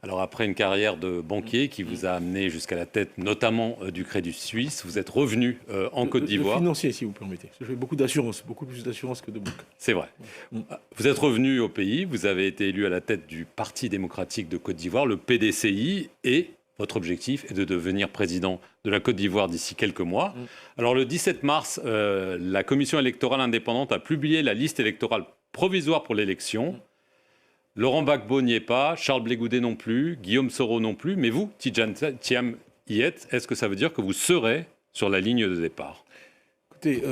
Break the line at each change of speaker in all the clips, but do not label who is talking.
Alors après une carrière de banquier qui vous a amené jusqu'à la tête notamment du Crédit Suisse, vous êtes revenu en Côte
De
d'Ivoire.
financier, si vous permettez. Je fais beaucoup d'assurance, beaucoup plus d'assurance que de banque.
C'est vrai. Vous êtes revenu au pays, vous avez été élu à la tête du Parti démocratique de Côte d'Ivoire, le PDCI, et votre objectif est de devenir président de la Côte d'Ivoire d'ici quelques mois. Alors le 17 mars, la Commission électorale indépendante a publié la liste électorale provisoire pour l'élection. Laurent Gbagbo n'y est pas, Charles Blé Goudé non plus, Guillaume Soro non plus, mais vous, Tidjane Thiam, y êtes. Est-ce que ça veut dire que vous serez sur la ligne de départ?
Écoutez,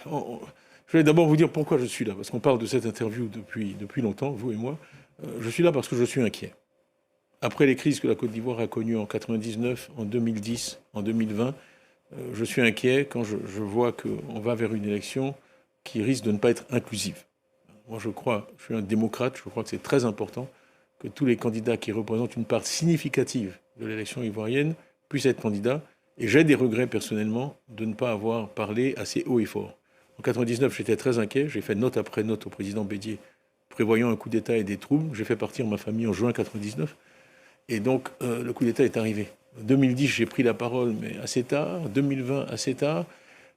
je vais d'abord vous dire pourquoi je suis là, parce qu'on parle de cette interview depuis longtemps, vous et moi. Je suis là parce que je suis inquiet. Après les crises que la Côte d'Ivoire a connues en 99, en 2010, en 2020, je suis inquiet quand je vois qu'on va vers une élection qui risque de ne pas être inclusive. Moi, je suis un démocrate, je crois que c'est très important que tous les candidats qui représentent une part significative de l'élection ivoirienne puissent être candidats. Et j'ai des regrets personnellement de ne pas avoir parlé assez haut et fort. En 99, j'étais très inquiet. J'ai fait note après note au président Bédier, prévoyant un coup d'État et des troubles. J'ai fait partir ma famille en juin 99. Et donc, le coup d'État est arrivé. En 2010, j'ai pris la parole, mais assez tard. En 2020, assez tard.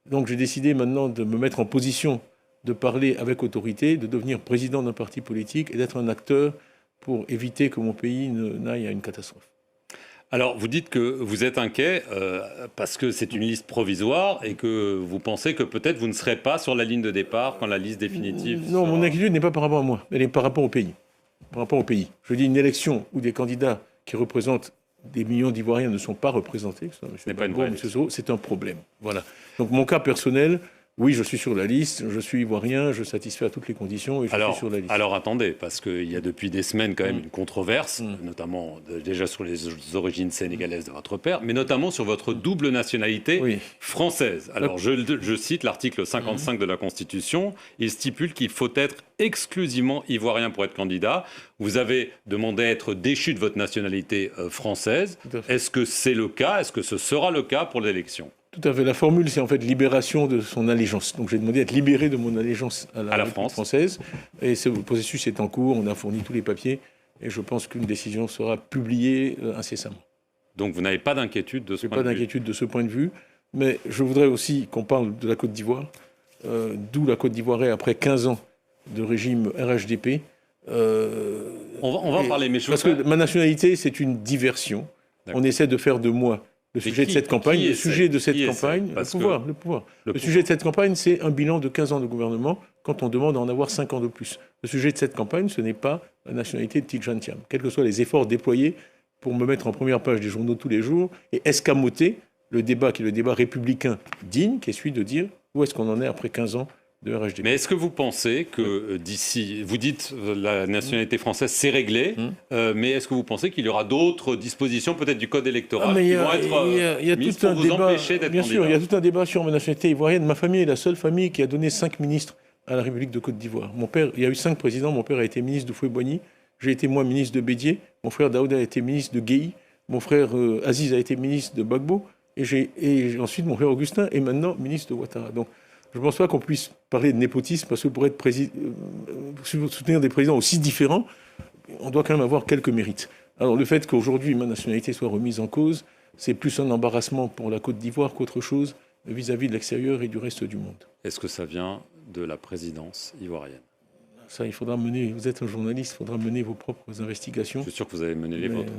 Donc, j'ai décidé maintenant de me mettre en position de parler avec autorité, de devenir président d'un parti politique et d'être un acteur pour éviter que mon pays n'aille à une catastrophe.
Alors, vous dites que vous êtes inquiet parce que c'est une liste provisoire et que vous pensez que peut-être vous ne serez pas sur la ligne de départ quand la liste définitive
Non,
sera...
mon inquiétude n'est pas par rapport à moi, elle est par rapport au pays. Par rapport au pays. Je dis une élection où des candidats qui représentent des millions d'Ivoiriens ne sont pas représentés,
Ce n'est pas une vraie élection.
c'est un problème. Voilà. Donc mon cas personnel, oui, je suis sur la liste, je suis ivoirien, je satisfais à toutes les conditions et je suis sur la liste.
Alors attendez, parce qu'il y a depuis des semaines quand même une controverse, notamment déjà sur les origines sénégalaises de votre père, mais notamment sur votre double nationalité française. Alors je cite l'article 55 de la Constitution, il stipule qu'il faut être exclusivement ivoirien pour être candidat. Vous avez demandé à être déchu de votre nationalité française. Est-ce que c'est le cas? Est-ce que ce sera le cas pour l'élection?
Tout à fait. La formule, c'est en fait libération de son allégeance. Donc j'ai demandé d'être libéré de mon allégeance à la France française. Et le processus est en cours, on a fourni tous les papiers. Et je pense qu'une décision sera publiée incessamment.
Donc vous n'avez pas d'inquiétude de ce point de vue?
Pas d'inquiétude de ce point de vue. Mais je voudrais aussi qu'on parle de la Côte d'Ivoire. D'où la Côte d'Ivoire est après 15 ans de régime RHDP.
On va en parler, mais
parce que ma nationalité, c'est une diversion. On essaie de faire de moi le sujet de cette campagne. Le sujet de cette campagne, le pouvoir. Le sujet de cette campagne, c'est un bilan de 15 ans de gouvernement quand on demande à en avoir 5 ans de plus. Le sujet de cette campagne, ce n'est pas la nationalité de Tidjane Thiam. Quels que soient les efforts déployés pour me mettre en première page des journaux tous les jours et escamoter le débat qui est le débat républicain digne, qui est celui de dire où est-ce qu'on en est après 15 ans de RHDP.
Mais est-ce que vous pensez que d'ici, vous dites la nationalité française c'est réglé, mais est-ce que vous pensez qu'il y aura d'autres dispositions peut-être du code électoral qui vont être mises pour vous empêcher d'être candidat?
Bien sûr, il y a tout un débat sur ma nationalité ivoirienne. Ma famille est la seule famille qui a donné 5 ministres à la République de Côte d'Ivoire. Mon père, il y a eu 5 présidents. Mon père a été ministre de Foué-Boigny. J'ai été moi ministre de Bédier. Mon frère Daouda a été ministre de Guéhi. Mon frère Aziz a été ministre de Gbagbo. Et ensuite, mon frère Augustin est maintenant ministre de Ouattara. Donc, je ne pense pas qu'on puisse parler de népotisme, parce que pour être soutenir des présidents aussi différents, on doit quand même avoir quelques mérites. Alors le fait qu'aujourd'hui ma nationalité soit remise en cause, c'est plus un embarrassement pour la Côte d'Ivoire qu'autre chose vis-à-vis de l'extérieur et du reste du monde.
Est-ce que ça vient de la présidence ivoirienne?
Ça, il faudra mener, vous êtes un journaliste, il faudra mener vos propres investigations.
Je suis sûr que vous avez mené les vôtres.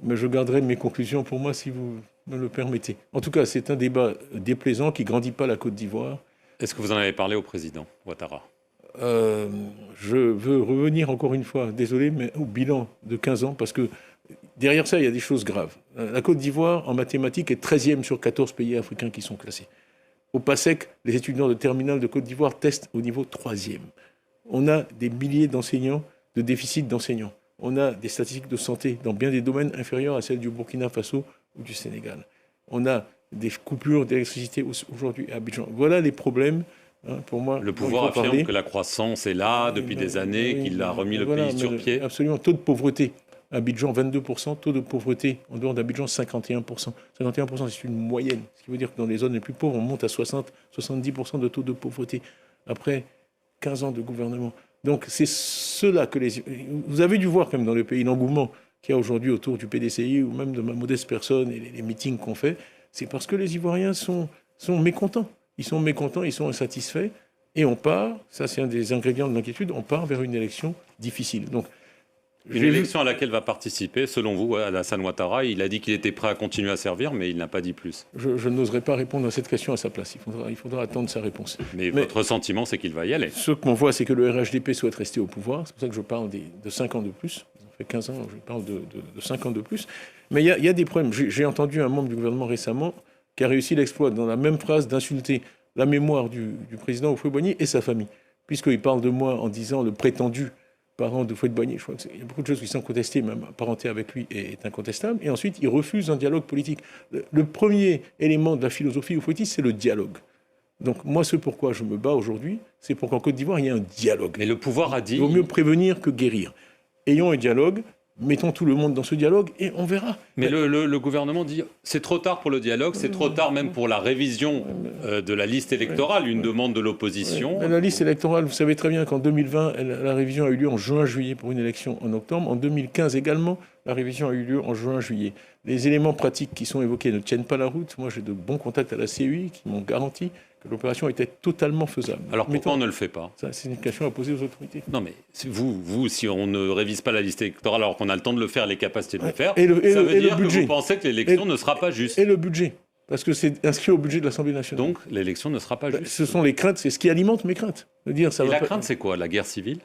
Mais je garderai mes conclusions pour moi si vous me le permettez. En tout cas, c'est un débat déplaisant qui ne grandit pas la Côte d'Ivoire.
Est-ce que vous en avez parlé au président Ouattara?
Je veux revenir encore une fois, désolé, mais au bilan de 15 ans, parce que derrière ça, il y a des choses graves. La Côte d'Ivoire, en mathématiques, est 13e sur 14 pays africains qui sont classés. Au PASSEC, les étudiants de terminale de Côte d'Ivoire testent au niveau 3e. On a des milliers d'enseignants, de déficit d'enseignants. On a des statistiques de santé dans bien des domaines inférieurs à celles du Burkina Faso ou du Sénégal. On a des coupures d'électricité aujourd'hui à Abidjan. Voilà les problèmes. Pour moi,
le pouvoir affirme que la croissance est là depuis des années, qu'il a remis le pays sur pied.
Absolument. Taux de pauvreté. Abidjan, 22%. Taux de pauvreté en dehors d'Abidjan, 51%. 51%, c'est une moyenne. Ce qui veut dire que dans les zones les plus pauvres, on monte à 60-70% de taux de pauvreté. Après 15 ans de gouvernement. Donc c'est cela que vous avez dû voir quand même dans le pays l'engouement qu'il y a aujourd'hui autour du PDCI ou même de ma modeste personne et les meetings qu'on fait, c'est parce que les Ivoiriens sont mécontents. Ils sont mécontents, ils sont insatisfaits. Et on part, ça c'est un des ingrédients de l'inquiétude, on part vers une élection difficile. Donc,
une élection à laquelle va participer, selon vous, Alassane Ouattara. Il a dit qu'il était prêt à continuer à servir, mais il n'a pas dit plus.
Je n'oserais pas répondre à cette question à sa place. Il faudra attendre sa réponse.
Mais votre sentiment, c'est qu'il va y aller.
Ce qu'on voit, c'est que le RHDP souhaite rester au pouvoir. C'est pour ça que je parle de 5 ans de plus. Ça fait 15 ans, je parle de 5 ans de plus. Mais il y a des problèmes. J'ai entendu un membre du gouvernement récemment qui a réussi l'exploit, dans la même phrase, d'insulter la mémoire du président Houphouët-Boigny et sa famille. Puisqu'il parle de moi en disant le prétendu parent de Houphouët-Boigny. Je crois qu'il y a beaucoup de choses qui sont contestées, même parenté avec lui est incontestable. Et ensuite, il refuse un dialogue politique. Le premier élément de la philosophie houphouëtiste, c'est le dialogue. Donc moi, ce pourquoi je me bats aujourd'hui, c'est pour qu'en Côte d'Ivoire, il y ait un dialogue.
Mais le pouvoir a dit...
Il vaut mieux prévenir que guérir. Ayons un dialogue, mettons tout le monde dans ce dialogue et on verra.
Mais le gouvernement dit c'est trop tard pour le dialogue, c'est trop tard même pour la révision de la liste électorale, une demande de l'opposition.
La liste électorale, vous savez très bien qu'en 2020, la révision a eu lieu en juin-juillet pour une élection en octobre. En 2015 également, la révision a eu lieu en juin-juillet. Les éléments pratiques qui sont évoqués ne tiennent pas la route. Moi, j'ai de bons contacts à la CEI qui m'ont garanti que l'opération était totalement faisable.
Alors pourquoi on ne le fait pas ?
C'est une question à poser aux autorités.
Non mais vous, si on ne révise pas la liste électorale alors qu'on a le temps de le faire, les capacités de le faire,
ça veut dire
que vous pensez que l'élection ne sera pas juste.
Et le budget, parce que c'est inscrit au budget de l'Assemblée nationale.
Donc l'élection ne sera pas juste.
Ce sont les craintes, c'est ce qui alimente mes craintes.
Crainte, c'est quoi ? La guerre civile ?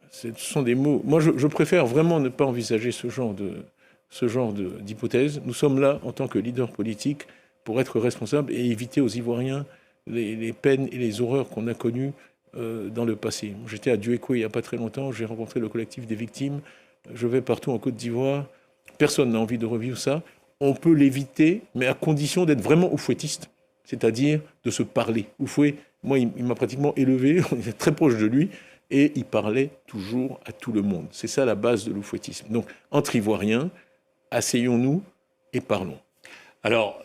Ce sont des mots... Moi, je préfère vraiment ne pas envisager ce genre d'hypothèse. Nous sommes là, en tant que leaders politiques, pour être responsables et éviter aux Ivoiriens les peines et les horreurs qu'on a connues dans le passé. J'étais à Duékoué il n'y a pas très longtemps, j'ai rencontré le collectif des victimes, je vais partout en Côte d'Ivoire, personne n'a envie de revivre ça. On peut l'éviter, mais à condition d'être vraiment oufouettiste, c'est-à-dire de se parler. Oufoué, moi, il m'a pratiquement élevé, on était très proche de lui, et il parlait toujours à tout le monde. C'est ça la base de l'oufouettisme. Donc, entre Ivoiriens, asseyons-nous et parlons.
Alors,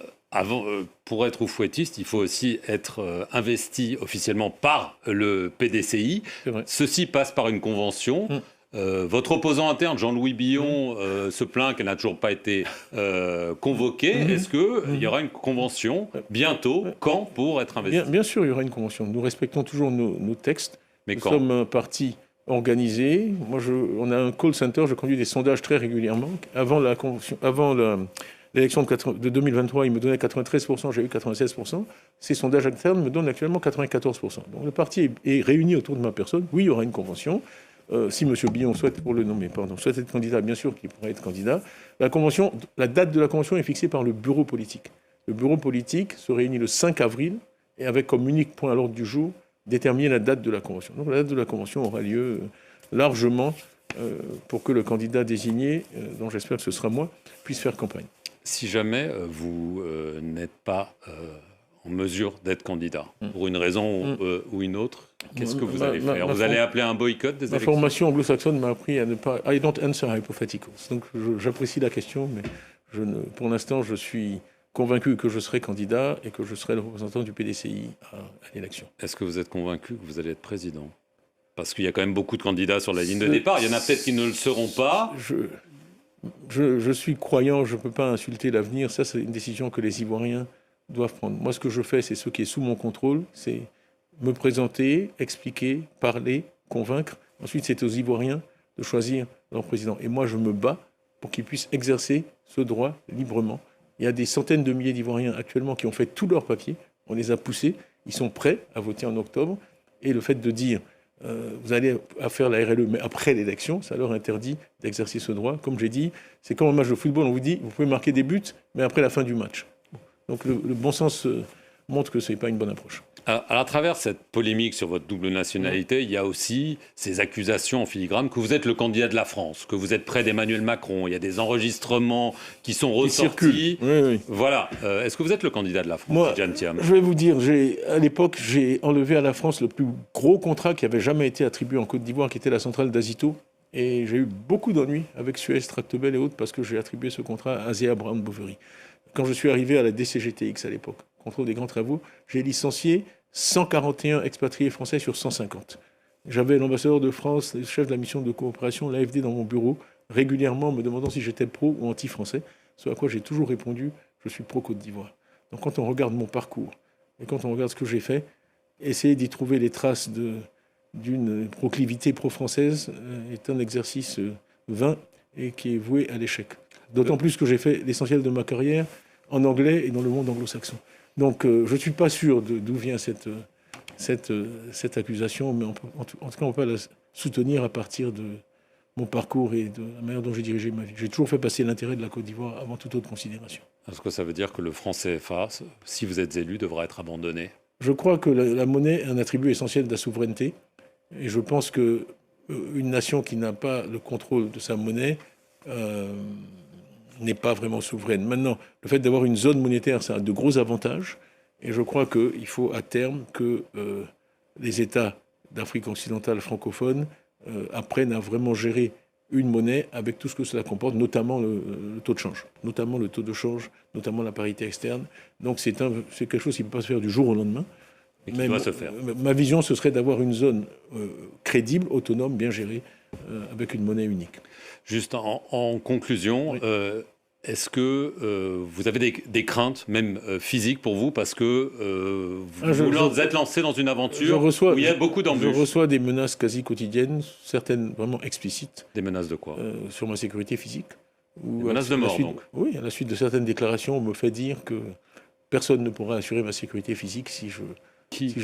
pour être oufouettiste, il faut aussi être investi officiellement par le PDCI. Ceci passe par une convention. Votre opposant interne, Jean-Louis Billon, se plaint qu'elle n'a toujours pas été convoquée. Est-ce qu'il y aura une convention bientôt ? Quand pour être investi ?
Bien sûr, il y aura une convention. Nous respectons toujours nos textes.
Mais
nous
quand ?
sommes un parti organisé. On a un call center, je conduis des sondages très régulièrement. Avant la convention, l'élection de 2023, il me donnait 93%, j'ai eu 96%. Ces sondages internes me donnent actuellement 94%. Donc le parti est réuni autour de ma personne. Oui, il y aura une convention. Si M. Billon souhaite être candidat, bien sûr qu'il pourrait être candidat. La date de la convention est fixée par le bureau politique. Le bureau politique se réunit le 5 avril et avec comme unique point à l'ordre du jour déterminer la date de la convention. Donc la date de la convention aura lieu largement pour que le candidat désigné, dont j'espère que ce sera moi, puisse faire campagne.
Si jamais vous n'êtes pas en mesure d'être candidat, pour une raison ou une autre, qu'est-ce que vous allez faire ? Vous allez appeler un boycott des élections ?
Ma formation anglo-saxonne m'a appris à ne pas... I don't answer hypotheticals. Donc j'apprécie la question, mais pour l'instant, je suis convaincu que je serai candidat et que je serai le représentant du PDCI à l'élection.
Est-ce que vous êtes convaincu que vous allez être président ? Parce qu'il y a quand même beaucoup de candidats sur la ligne de départ. Il y en a peut-être qui ne le seront pas.
Je suis croyant, je ne peux pas insulter l'avenir. Ça, c'est une décision que les Ivoiriens doivent prendre. Moi, ce que je fais, c'est ce qui est sous mon contrôle, c'est me présenter, expliquer, parler, convaincre. Ensuite, c'est aux Ivoiriens de choisir leur président. Et moi, je me bats pour qu'ils puissent exercer ce droit librement. Il y a des centaines de milliers d'Ivoiriens actuellement qui ont fait tous leurs papiers. On les a poussés. Ils sont prêts à voter en octobre. Et le fait de dire vous allez faire la RLE, mais après l'élection, ça leur interdit d'exercer ce droit. Comme j'ai dit, c'est comme un match de football, on vous dit, vous pouvez marquer des buts, mais après la fin du match. Donc le bon sens montre que ce n'est pas une bonne approche.
À travers cette polémique sur votre double nationalité, il y a aussi ces accusations en filigrane que vous êtes le candidat de la France, que vous êtes près d'Emmanuel Macron. Il y a des enregistrements qui sont ressortis.
Oui.
Voilà. Est-ce que vous êtes le candidat de la France,
Moi,
Tidjane Thiam ?
Je vais vous dire, à l'époque, j'ai enlevé à la France le plus gros contrat qui avait jamais été attribué en Côte d'Ivoire, qui était la centrale d'Azito. Et j'ai eu beaucoup d'ennuis avec Suez, Tractebel et autres parce que j'ai attribué ce contrat à Azea Brown Boveri. Quand je suis arrivé à la DCGTX à l'époque, contrôle des grands travaux, j'ai licencié 141 expatriés français sur 150. J'avais l'ambassadeur de France, le chef de la mission de coopération, l'AFD dans mon bureau. régulièrement me demandant si j'étais pro ou anti-français, ce à quoi j'ai toujours répondu, je suis pro-Côte d'Ivoire. Donc quand on regarde mon parcours et quand on regarde ce que j'ai fait, essayer d'y trouver les traces d'une proclivité pro-française est un exercice vain et qui est voué à l'échec. D'autant plus que j'ai fait l'essentiel de ma carrière en anglais et dans le monde anglo-saxon. Donc je ne suis pas sûr d'où vient cette accusation, mais en tout cas on ne peut pas la soutenir à partir de mon parcours et de la manière dont j'ai dirigé ma vie. J'ai toujours fait passer l'intérêt de la Côte d'Ivoire avant toute autre considération.
Est-ce que ça veut dire que le franc CFA, si vous êtes élu, devra être abandonné?
Je crois que la monnaie est un attribut essentiel de la souveraineté. Et je pense qu'une nation qui n'a pas le contrôle de sa monnaie n'est pas vraiment souveraine. Maintenant, le fait d'avoir une zone monétaire, ça a de gros avantages. Et je crois qu'il faut à terme que les États d'Afrique occidentale francophone apprennent à vraiment gérer une monnaie avec tout ce que cela comporte, notamment le taux de change, notamment le taux de change, notamment la parité externe. Donc c'est quelque chose qui ne peut pas se faire du jour au lendemain.
Et qui doit se faire.
Ma vision, ce serait d'avoir une zone crédible, autonome, bien gérée, avec une monnaie unique.
Juste en conclusion, oui. Est-ce que vous avez des craintes, même physiques pour vous, parce que vous êtes lancé dans une aventure où il y a beaucoup d'embûches?
Je reçois des menaces quasi quotidiennes, certaines vraiment explicites.
Des menaces de quoi?
Sur ma sécurité physique.
Des menaces de mort, donc?
Oui, à la suite de certaines déclarations, on me fait dire que personne ne pourra assurer ma sécurité physique si je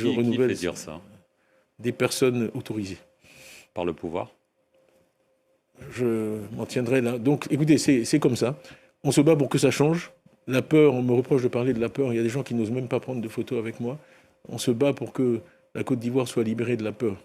renouvelle.
Qui fait dire ça?
Des personnes autorisées.
Par le pouvoir?
Je m'en tiendrai là. Donc, écoutez, c'est comme ça. On se bat pour que ça change. La peur, on me reproche de parler de la peur. Il y a des gens qui n'osent même pas prendre de photos avec moi. On se bat pour que la Côte d'Ivoire soit libérée de la peur.